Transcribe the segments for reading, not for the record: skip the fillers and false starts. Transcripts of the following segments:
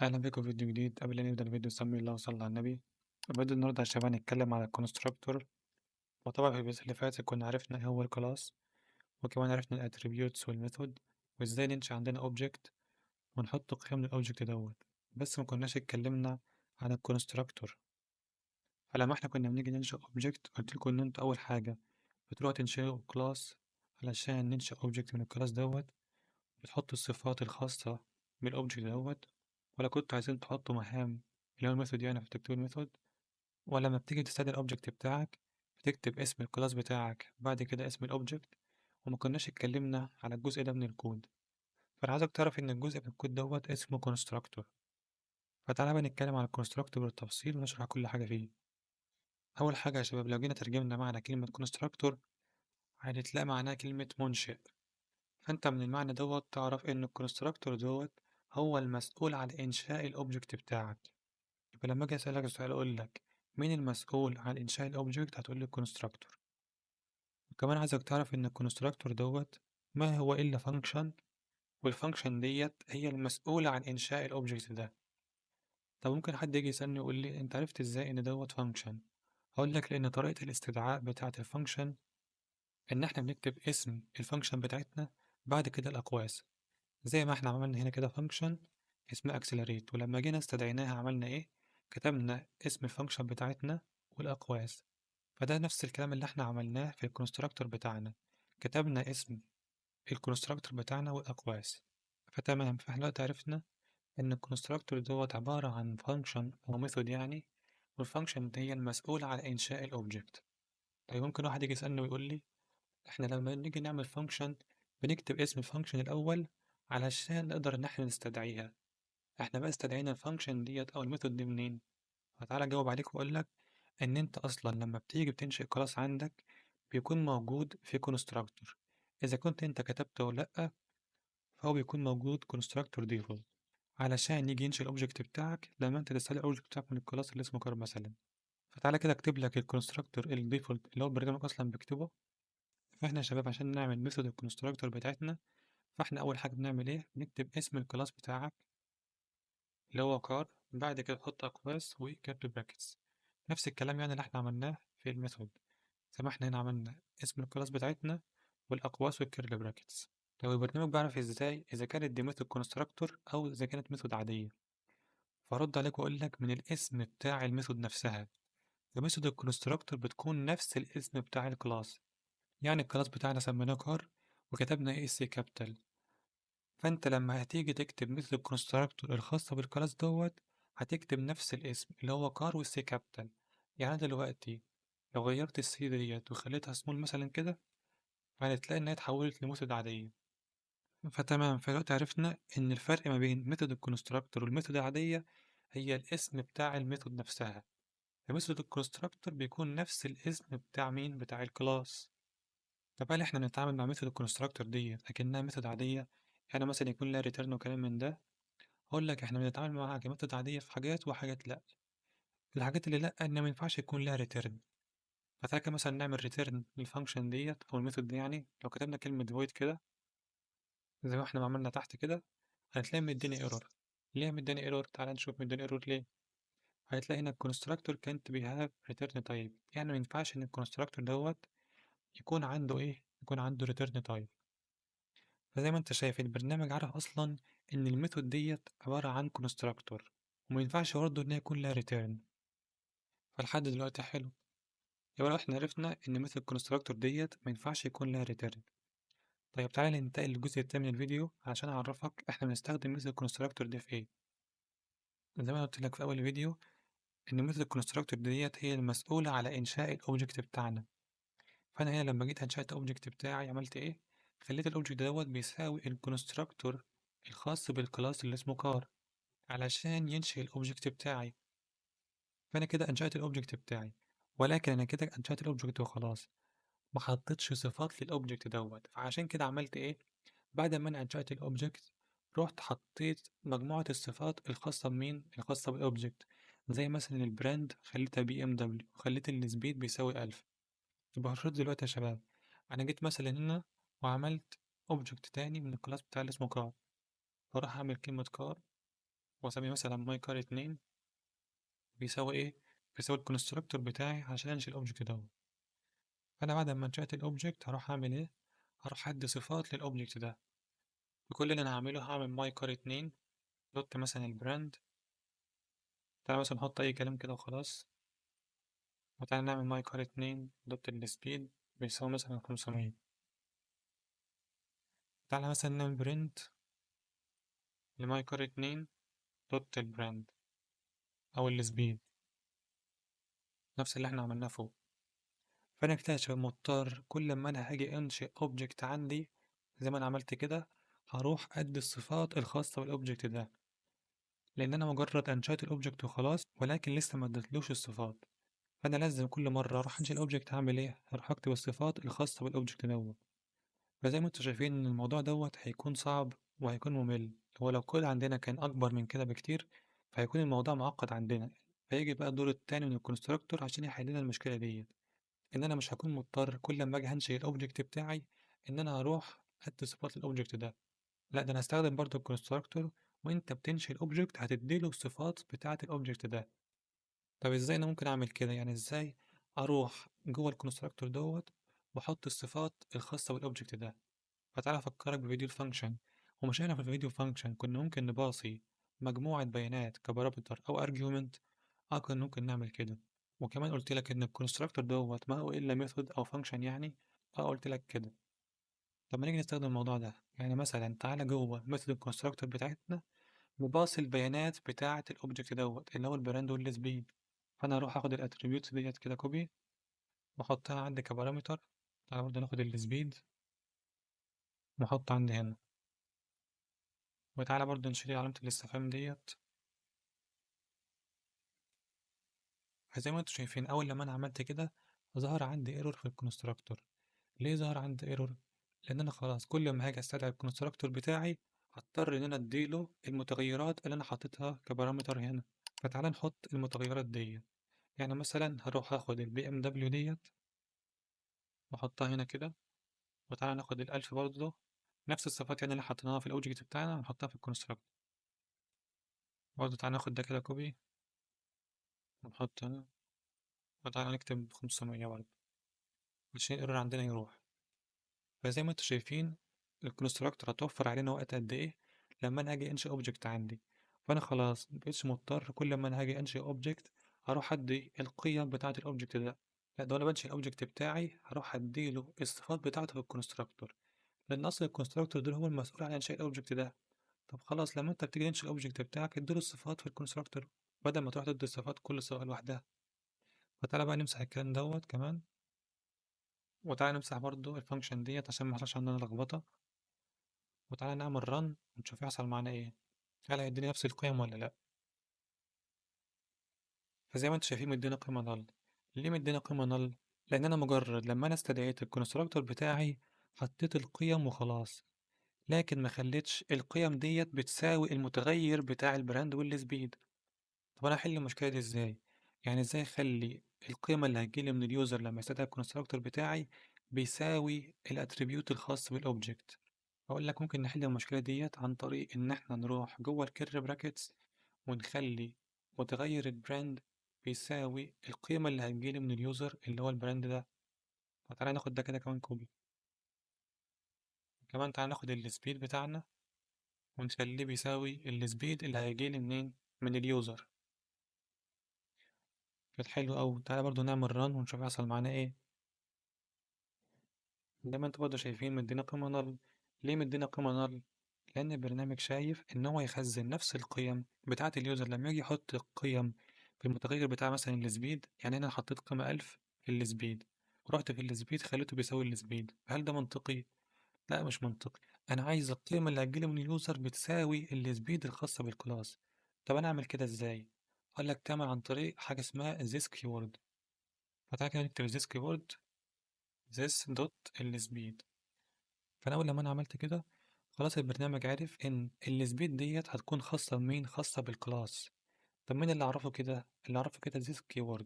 أهلا بيكم في فيديو جديد. قبل ما نبدأ الفيديو سمي الله وصلى على النبي. الفيديو النهاردة يا شباب هنتكلم على الكونستراكتور. وطبعا في الفيديو اللي فات كنا عرفنا ايه هو الكلاس، وكمان عرفنا الاتريبيوتس والميثود، وازاي ننشئ عندنا اوبجكت ونحط قيم للاوبجكت دوت. بس ما كناش اتكلمنا عن الكونستراكتور. فلما احنا كنا بنيجي ننشئ اوبجكت قلت لكم ان انتوا اول حاجة بتروحوا تنشئوا كلاس علشان ننشئ اوبجكت من الكلاس دوت، بتحطوا الصفات الخاصة بالاوبجكت دوت، ولا كنتوا عايزين تحطوا مهام اللي هو الميثود يعني فتكتبوا الميثود، ولما بتيجي تستدعي الأوبجكت بتاعك بتكتب اسم الكلاس بتاعك بعد كده اسم الأوبجكت. وما كناش اتكلمنا على الجزء ده من الكود، فأنا عايزك تعرف إن الجزء من الكود دوت اسمه كونستراكتور. فتعالى بقى نتكلم على الكونستراكتور بالتفصيل ونشرح كل حاجة فيه. أول حاجة يا شباب لو جينا ترجمنا معنى كلمة كونستراكتور هتلاقي معناها كلمة منشئ. فأنت من المعنى دوت تعرف إن الكونستراكتور دوت هو المسؤول عن إنشاء الأوبجكت بتاعك. يبقى لما أجي أسألك سؤال أقول لك مين المسؤول عن إنشاء الأوبجكت هتقول لي الكونستراكتور. وكمان عايزك تعرف إن الكونستراكتور دوت ما هو إلا فانكشن، والفانكشن ديت هي المسؤولة عن إنشاء الأوبجكت ده. طب ممكن حد يجي يسألني يقول لي أنت عرفت إزاي إن دوت فانكشن؟ هقول لك لأن طريقة الاستدعاء بتاعة الفانكشن إن إحنا بنكتب اسم الفانكشن بتاعتنا بعد كده الأقواس، زي ما إحنا عملنا هنا كده فانكشن اسمها accelerate، ولما جينا استدعيناها عملنا إيه؟ كتبنا اسم الفانكشن بتاعتنا والأقواس. فده نفس الكلام اللي إحنا عملناه في الكونستراكتور بتاعنا، كتبنا اسم الكونستراكتور بتاعنا والأقواس. فتمام، فاحنا دلوقتي عرفنا إن الكونستراكتور دوت عبارة عن فانكشن أو ميثود يعني، والفانكشن دي هي المسؤولة عن إنشاء الأوبجكت. طيب ممكن واحد يجي يسألني ويقول لي إحنا لما نيجي نعمل فانكشن بنكتب اسم الفانكشن الأول علشان نقدر إن إحنا نستدعيها. إحنا بقى استدعينا الفانكشن ديت أو الميثود دي منين؟ فتعالى أجاوب عليك وأقول لك إن أنت أصلا لما بتيجي بتنشئ كلاس عندك بيكون موجود في كونستراكتور. إذا كنت أنت كتبته ولا لأ فهو بيكون موجود constructor default علشان يجي ينشئ الأوبجكت بتاعك لما أنت تستدعي الأوبجكت بتاعك من الكلاس اللي اسمه كار مثلا. فتعالى كده أكتب لك الكونستراكتور الديفولت اللي هو البرنامج أصلا بيكتبه. فإحنا يا شباب عشان نعمل ميثود الكونستراكتور بتاعتنا فإحنا أول حاجة بنعمل إيه؟ بنكتب اسم الكلاس بتاعك اللي هو كار، بعد كده تحط أقواس وكابل براكتس. نفس الكلام يعني اللي إحنا عملناه في الميثود، زي ما إحنا هنا عملنا اسم الكلاس بتاعتنا والأقواس والكيرل براكتس. لو البرنامج بيعرف ازاي إذا كانت دي ميثود كونستراكتور أو إذا كانت ميثود عادية، فأرد عليك وأقول لك من الاسم بتاع الميثود نفسها. فميثود الكونستراكتور بتكون نفس الاسم بتاع الكلاس، يعني الكلاس بتاعنا سميناه كار وكتبنا اي اس كابيتال. فأنت لما هتيجي تكتب ميثود الكونستراكتور الخاصة بالكلاس دوت هتكتب نفس الاسم اللي هو كار والسي كابيتال. يعني دلوقتي لو غيرت السي ديت وخليتها سمول مثلا كده فهتلاقي إنها اتحولت لميثود عادية. فتمام، فدلوقتي عرفنا إن الفرق ما بين ميثود الكونستراكتور والميثود العادية هي الاسم بتاع الميثود نفسها. فميثود الكونستراكتور بيكون نفس الاسم بتاع مين؟ بتاع الكلاس. طب هل احنا بنتعامل مع ميثود الكونستراكتور دي أكنها ميثود عادية؟ يعني مثلا يكون لها ريتيرن وكلام من ده؟ أقول لك احنا بنتعامل معاها كميثود عادية في حاجات وحاجات لأ. الحاجات اللي لأ إن مينفعش يكون لها ريتيرن. فتعالى كده مثلا نعمل ريتيرن للفانكشن ديت أو الميثود دي، يعني لو كتبنا كلمة void كده زي ما احنا ما عملنا تحت كده هتلاقي مديني ايرور. ليه مديني ايرور؟ تعال نشوف مديني ايرور ليه. هتلاقي هنا الكونستراكتور كانت بيهاف ريتيرن تايب، يعني ما ينفعش ان الكونستراكتور دوت يكون عنده ايه؟ يكون عنده ريتيرن تايب. فزي ما انت شايف البرنامج عارف اصلا ان الميثود ديت عبارة عن كونستراكتور وما ينفعش برضه ان هي يكون لها ريتيرن. فلحد دلوقتي حلو. يبقى لو احنا عرفنا ان ميثود الكونستراكتور ديت ما ينفعش يكون لها ريتيرن. طيب تعالى ننتقل للجزء التاني من الفيديو عشان اعرفك احنا بنستخدم ميثود الكونستراكتور دي في ايه. زي ما أنا قلت لك في اول الفيديو إن ميثود الكونستراكتور ديت هي المسؤولة على إنشاء الأوبجكت بتاعنا. فأنا هنا لما جيت أنشأت الأوبجكت بتاعي عملت إيه؟ خليت الأوبجكت دوت بيساوي الكونستراكتور الخاص بالكلاس اللي اسمه كار علشان ينشئ الأوبجكت بتاعي. فأنا كده أنشأت الأوبجكت بتاعي، ولكن أنا كده أنشأت الأوبجكت وخلاص ما حطيتش صفات للأوبجكت دوت. فعشان كده عملت إيه؟ بعد ما أنا أنشأت الأوبجكت رحت حطيت مجموعة الصفات الخاصة بمين؟ الخاصة بالأوبجكت، زي مثلا البراند خليتها بي ام دبليو وخليت السبيد بيساوي 1000. يبقى هشوف دلوقتي يا شباب أنا جيت مثلا هنا وعملت أوبجكت تاني من الكلاس بتاع اللي اسمه كار، فراح أعمل كلمة كار واسمي مثلا ماي كار 2 بيساوي ايه؟ بيساوي الكونستراكتور بتاعي عشان انشئ الاوبجكت دوت. فانا بعد ما انشأت الاوبجكت هروح اعمل ايه؟ هروح ادي صفات للاوبجكت ده. وكل اللي انا هعمله هعمل ماي كار 2 دوت مثلا البراند. تعالى مثلا نحط اي كلام كده وخلاص. وتعالى نعمل ماي كار 2 دوت السبيد بيساوي مثلا 500. تعالى مثلا نعمل برنت لماي كار 2 دوت البراند او السبيد، نفس اللي احنا عملناه فوق. فانا كده عشان مضطر كل ما انا هاجي انشئ اوبجكت عندي زي ما انا عملت كده، هروح ادي الصفات الخاصة بالاوبجكت ده، لان انا مجرد انشأت الاوبجكت وخلاص ولكن لسه ما اديتلوش الصفات. فانا لازم كل مرة اروح انشئ الاوبجكت هعمل ايه؟ هروح اكتب الصفات الخاصة بالاوبجكت دوت. فزي ما انتوا شايفين ان الموضوع دوت هيكون صعب وهيكون ممل. هو لو الكود عندنا كان اكبر من كده بكتير فهيكون الموضوع معقد عندنا. فيجي بقى الدور التاني من الكونستراكتور عشان يحل لنا المشكلة دي، ان انا مش هكون مضطر كل ما اجي هنشئ الاوبجكت بتاعي ان انا هروح ادي صفات للاوبجكت ده. لا، ده انا هستخدم برضو الكونستراكتور، وانت بتنشئ الاوبجكت هتديله الصفات بتاعه الاوبجكت ده. طب ازاي انا ممكن اعمل كده؟ يعني ازاي اروح جوه الكونستراكتور دوت واحط الصفات الخاصه بالاوبجكت ده؟ فتعالى افكرك بفيديو الفانكشن. ومش احنا في الفيديو فانكشن كنا ممكن نباصي مجموعه بيانات كبارامتر او ارجيومنت؟ اه كنا ممكن نعمل كده. وكمان قلت لك ان الكونستراكتور دوت ما هو الا ميثود او فانكشن يعني. اه قلت لك كده. طب ما نيجي نستخدم الموضوع ده، يعني مثلا تعالى جوه ميثود الكونستراكتور بتاعتنا وباصي البيانات بتاعه الاوبجكت دوت اللي هو البراند والسبيد. فانا هروح اخد الاتريبيوتس ديت كده كوبي واحطها عندي كبارامتر. تعالى برضه ناخد السبيد ونحط عندي هنا. وتعالى برضه نشيل علامة الاستفهام ديت. فزي ما انتوا شايفين اول لما انا عملت كده ظهر عندي ايرور في الكونستراكتور. ليه ظهر عندي ايرور؟ لان انا خلاص كل ما هاجي استدعي الكونستراكتور بتاعي هضطر ان انا اديله المتغيرات اللي انا حاططها كبارامتر هنا. فتعالى نحط المتغيرات دي. يعني مثلا هروح اخد البي ام دبليو ديت واحطها هنا كده. وتعالى ناخد الالف برضه، نفس الصفات يعني اللي حطيناها في الاوبجكت بتاعنا هنحطها في الكونستراكتور. برضه تعالى ناخد ده كده كوبي ونحط هنا. وتعالى نكتب 500 برضه عشان الايرور عندنا يروح. فزي ما انتوا شايفين الكونستراكتور هتوفر علينا وقت قد ايه لما انا هاجي انشئ اوبجكت عندي. فانا خلاص مبقتش مضطر كل ما انا هاجي انشئ اوبجكت هروح ادي القيم بتاعه الاوبجكت ده. لا، ده وانا بنشئ الاوبجكت بتاعي هروح اديله الصفات بتاعته في الكونستراكتور، لان اصل الكونستراكتور ده هو المسؤول عن انشاء الاوبجكت ده. طب خلاص لما انت بتيجي تنشئ الاوبجكت بتاعك اديله الصفات في الكونستراكتور بدل ما تروح تدي الصفات كل صفة لوحدها. فتعالى بقى نمسح الكلام دوت كمان. وتعالى نمسح برضو الفانكشن ديت عشان ما يحصلش عندنا لخبطة. وتعالى نعمل رن ونشوف يحصل معانا ايه، هل هيديني نفس القيم ولا لا. فزي ما انتوا شايفين مدينا قيمة نل. ليه مدينا قيمة نل؟ لان انا مجرد لما انا استدعيت الكونستراكتور بتاعي حطيت القيم وخلاص، لكن ما خليتش القيم ديت بتساوي المتغير بتاع البراند والسبيد. طب انا احل المشكلة دي ازاي؟ يعني ازاي اخلي القيمة اللي هتجيلي من اليوزر لما يستدعي الكونستراكتور بتاعي بيساوي الاتريبيوت الخاص بالاوبجكت؟ اقول لك ممكن نحل المشكلة ديت عن طريق ان احنا نروح جوه الكيرلي براكتس ونخلي متغير البراند بيساوي القيمة اللي هتجيلي من اليوزر اللي هو البراند ده. فتعالى ناخد ده كده كمان كوبي. كمان تعالى ناخد السبيد بتاعنا ونخليه بيساوي السبيد اللي هيجيلي منين؟ من اليوزر. كانت حلوة أوي. تعالى برضو نعمل ران ونشوف يحصل معانا ايه. زي ما انتوا برضو شايفين مدينا قيمة نل. ليه مدينا قيمة نل؟ لأن البرنامج شايف إن هو يخزن نفس القيم بتاعة اليوزر لما يجي يحط قيم في المتغير بتاع مثلا السبيد. يعني أنا حطيت قيمة 1000 في السبيد ورحت في السبيد خليته بيساوي السبيد، هل ده منطقي؟ لا مش منطقي. أنا عايز القيمة اللي هتجيلي من اليوزر بتساوي السبيد الخاصة بالكلاس. طب أنا أعمل كده إزاي؟ أقول لك تعمل عن طريق حاجة اسمها this keyword. فتعالى كده نكتب this keyword this dot السبيد. فانا اول لما انا عملت كده خلاص البرنامج عرف ان السبيد ديت هتكون خاصه بمين؟ خاصه بالكلاس. طب مين اللي عرفه كده؟ اللي عرفه كده this keyword.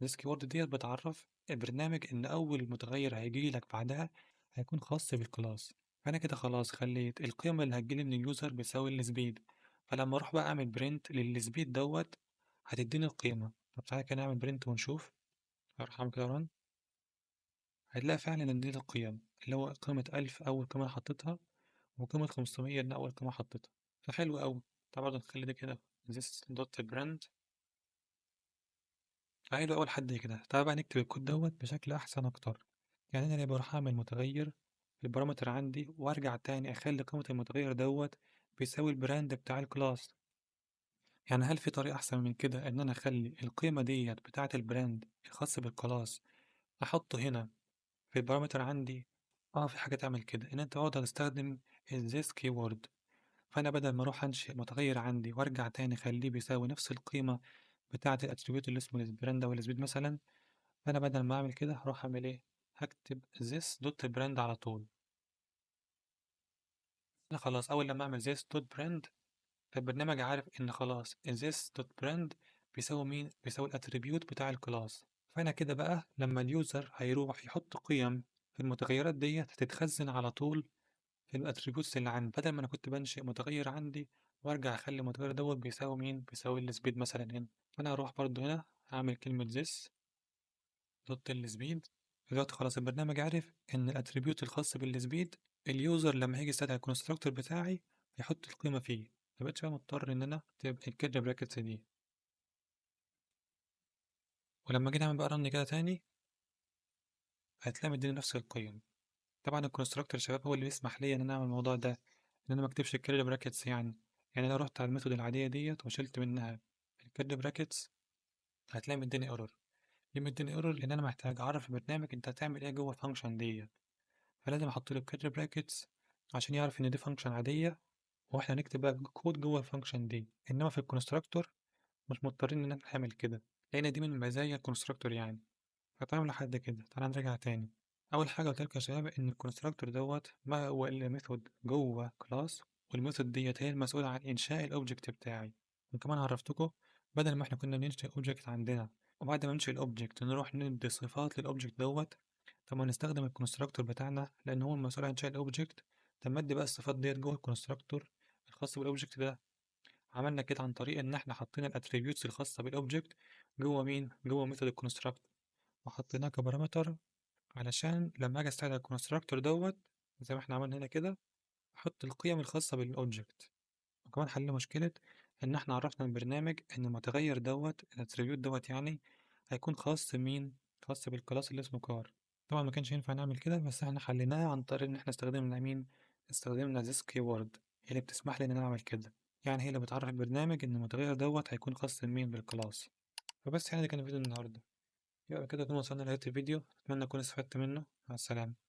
this keyword ديت بتعرف البرنامج ان اول متغير هيجي لك بعدها هيكون خاص بالكلاس. فانا كده خلاص خليت القيمه اللي هتجيلي من اليوزر بتساوي السبيد. فلما اروح بقى اعمل برنت للسبيد دوت هتديني القيمة. طب تعالى كده نعمل برنت ونشوف. هروح اعمل كده ران، هتلاقي فعلا ان دي القيم، اللي هو قيمة 1000 أول قيمة أنا حطيتها، وقيمة 500 إن أول قيمة حطيتها. فحلو أوي. طبعا نخلي ده كده this dot brand. فحلو أول حد كده. تعالى بقى نكتب الكود دوت بشكل أحسن أكتر. يعني أنا بروح أعمل متغير في البارامتر عندي، وأرجع تاني أخلي قيمة المتغير دوت بيساوي البراند بتاع الكلاس. يعني هل في طريقة أحسن من كده إن أنا أخلي القيمة ديت بتاعة البراند الخاص بالكلاس أحطه هنا في البارامتر عندي؟ في حاجة تعمل كده، إن أنت تقعد تستخدم this keyword. فأنا بدل ما أروح أنشئ متغير عندي وأرجع تاني أخليه بيساوي نفس القيمة بتاعة الأتريبيوت اللي اسمه البراند أو السبيد مثلا، فأنا بدل ما أعمل كده هروح أعمل إيه؟ هكتب this dot brand على طول. أنا خلاص أول لما أعمل this dot brand فالبرنامج عارف إن خلاص this dot brand بيساوي مين؟ بيساوي الأتريبيوت بتاع الكلاس. فأنا كده بقى لما اليوزر هيروح يحط قيم في المتغيرات ديت هتتخزن على طول في الاتريبيوتس اللي عندي، بدل ما انا كنت بنشئ متغير عندي وارجع اخلي المتغير دوت بيساوي مين، بيساوي السبيد مثلا هنا. فانا هروح برضو هنا هعمل كلمة this دوت السبيد. دلوقتي خلاص البرنامج عارف ان الاتريبيوت الخاص بالسبيد اليوزر لما هيجي يستدعي الكونستراكتور بتاعي هيحط القيمة فيه. مبقتش بقى مضطر ان انا اكتب الكيرلي براكتس دي. ولما جيت اعمل بقى رن كده تاني هتلاقي مديني نفس القيم. طبعا الكونستراكتور يا شباب هو اللي بيسمح لي ان انا اعمل الموضوع ده، ان انا ما اكتبش الكيرلي براكتس يعني لو رحت على الميثود العاديه ديت وشلت منها الكيرلي براكتس هتلاقي مديني ايرور. ليه مديني ايرور؟ لان انا محتاج اعرف البرنامج انت هتعمل ايه جوه الفانكشن ديت، فلازم احط له الكيرلي براكتس عشان يعرف ان دي فانكشن عاديه واحنا نكتب بقى كود جوه الفانكشن دي. انما في الكونستراكتور مش مضطرين ان احنا نعمل كده، لان دي من مزايا الكونستراكتور يعني. فتمام لحد كده. تعالى نرجع تاني. اول حاجه قلت لك يا شباب ان الكونستراكتور دوت ما هو الا ميثود جوه كلاس، والميثود ديت هي المسؤوله عن انشاء الاوبجكت بتاعي. وكمان عرفتكم بدل ما احنا كنا بننشئ اوبجكت عندنا وبعد ما ننشئ الاوبجكت نروح ندي صفات للاوبجكت دوت، طب ما نستخدم الكونستراكتور بتاعنا لان هو المسؤول عن انشاء الاوبجكت. طب ما ادي بقى الصفات ديت جوه الكونستراكتور الخاص بالاوبجكت ده. عملنا كده عن طريق ان احنا حطينا الاتريبيوتس الخاصه بالاوبجكت جوه مين، جوه ميثود الكونستراكتور، وحطيناه كبارامتر علشان لما اجي استدعي الكونستراكتور دوت زي ما احنا عملنا هنا كده احط القيم الخاصة بالاوبجكت. وكمان حلنا مشكلة ان احنا عرفنا البرنامج ان المتغير دوت الاتريبيوت دوت يعني هيكون خاص بمين، خاص بالكلاس اللي اسمه كار. طبعا ما كانش ينفع نعمل كده بس احنا حليناها عن طريق ان احنا استخدمنا مين، استخدمنا this keyword. هي اللي بتسمح لي ان انا اعمل كده، يعني هي اللي بتعرف البرنامج ان المتغير دوت هيكون خاص بمين، بالكلاس. فبس يعني ده كان الفيديو النهارده. يبقى كده نكون وصلنا لنهاية الفيديو، أتمنى أكون استفدت منه. مع السلامة.